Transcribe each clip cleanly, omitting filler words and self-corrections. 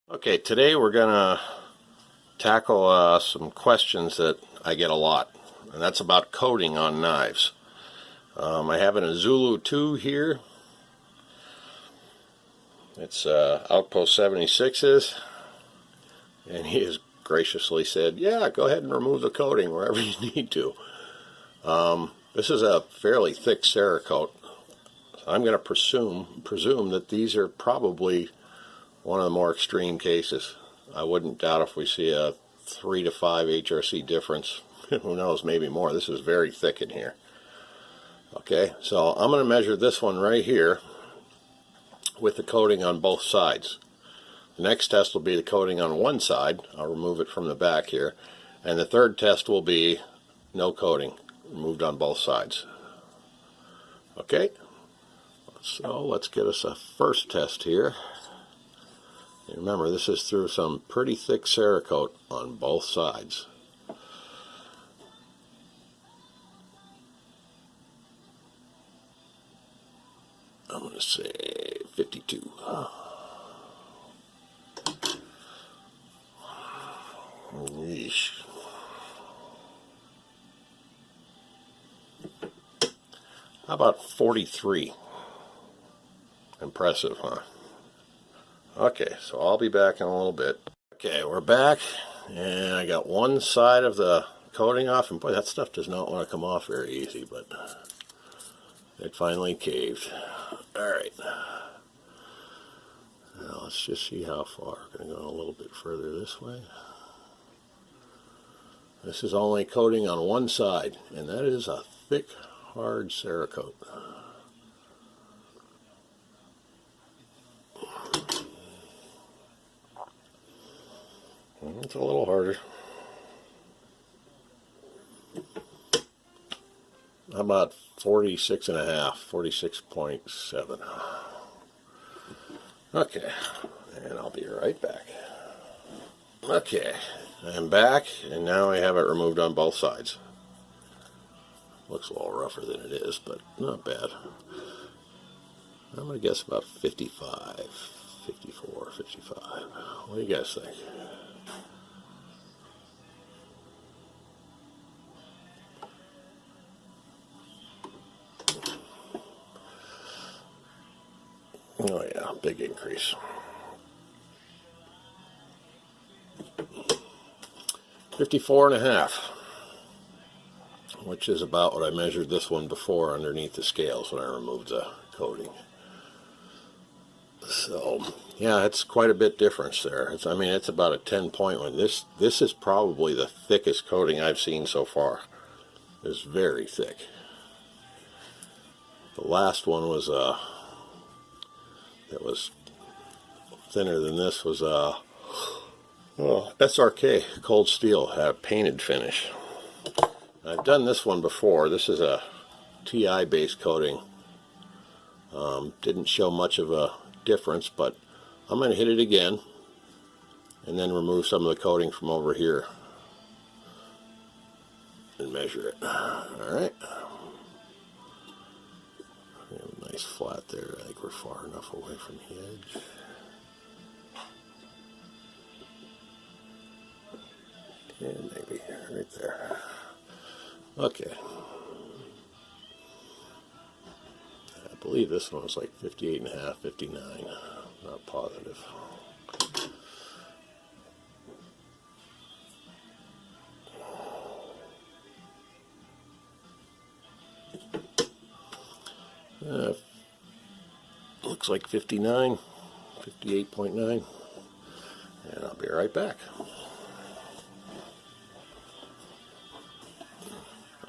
Okay, today we're going to tackle some questions that I get a lot, and that's about coating on knives. I have an Izula II here. It's Outpost 76's, and he has graciously said, yeah, go ahead and remove the coating wherever you need to. This is a fairly thick Cerakote. I'm going to presume that these are probably one of the more extreme cases. I wouldn't doubt if we see a 3 to 5 HRC difference. Who knows, maybe more. This is very thick in here. Okay, so I'm going to measure this one right here with the coating on both sides. The next test will be the coating on one side. I'll remove it from the back here. And the third test will be no coating, removed on both sides. Okay, so let's get us a first test here. Remember, this is through some pretty thick Cerakote on both sides. I'm going to say 52. Yeesh. How about 43? Impressive, huh? Okay, so I'll be back in a little bit. Okay, we're back, and I got one side of the coating off, and boy, that stuff does not want to come off very easy, but it finally caved. Alright, now let's just see how far. We're going to go a little bit further this way. This is only coating on one side, and that is a thick, hard Cerakote. It's a little harder. How about 46 and a half, 46.7. Okay, and I'll be right back. Okay, I'm back, and now I have it removed on both sides. Looks a little rougher than it is, but not bad. I'm going to guess about 55, 54, 55. What do you guys think? Oh yeah, big increase. 54 and a half, which is about what I measured this one before underneath the scales when I removed the coating. So yeah, it's quite a bit difference there. I mean, it's about a 10-point one. This is probably the thickest coating I've seen so far. It's very thick. The last one was that was thinner than this was SRK cold steel, had a painted finish. I've done this one before. This is a TI based coating. Didn't show much of a difference, but I'm going to hit it again and then remove some of the coating from over here and measure it. Alright, we have a nice flat there. I think we're far enough away from the edge. And maybe right there. Okay. I believe this one was like 58 and a half, 59. Not positive. Looks like 59, 58.9. And I'll be right back.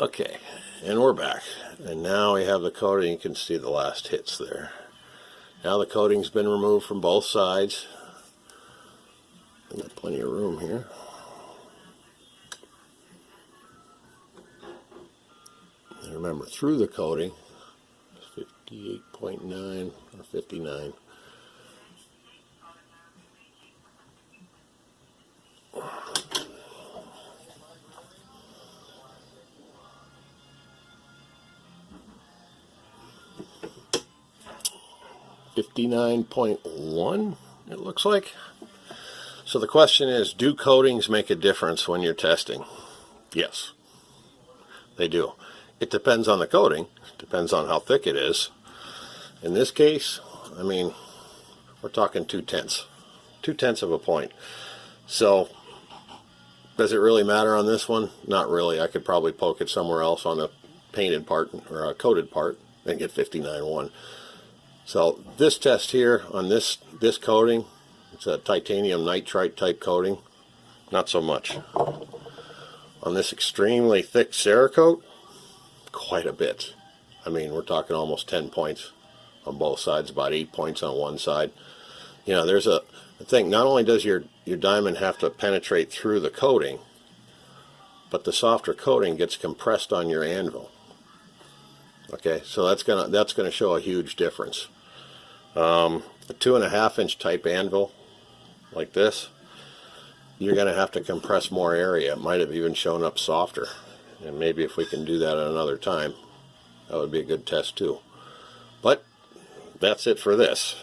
Okay, and we're back. And now we have the coating. You can see the last hits there. Now the coating's been removed from both sides. I've got plenty of room here. And remember, through the coating, 58.9 or 59. $59.1, it looks like. So the question is, do coatings make a difference when you're testing? Yes, they do. It depends on the coating. It depends on how thick it is. In this case, I mean, we're talking 2/10. 2/10 of a point. So, does it really matter on this one? Not really. I could probably poke it somewhere else on a painted part or a coated part and get 59.1. So this test here on this coating, it's a titanium nitride type coating, not so much. On this extremely thick Cerakote, quite a bit. I mean, we're talking almost 10 points on both sides, about 8 points on one side. You know, there's a thing, not only does your diamond have to penetrate through the coating, but the softer coating gets compressed on your anvil. Okay, so that's gonna show a huge difference. A 2.5-inch type anvil like this, you're gonna have to compress more area. It might have even shown up softer, and maybe if we can do that at another time, that would be a good test too. But that's it for this.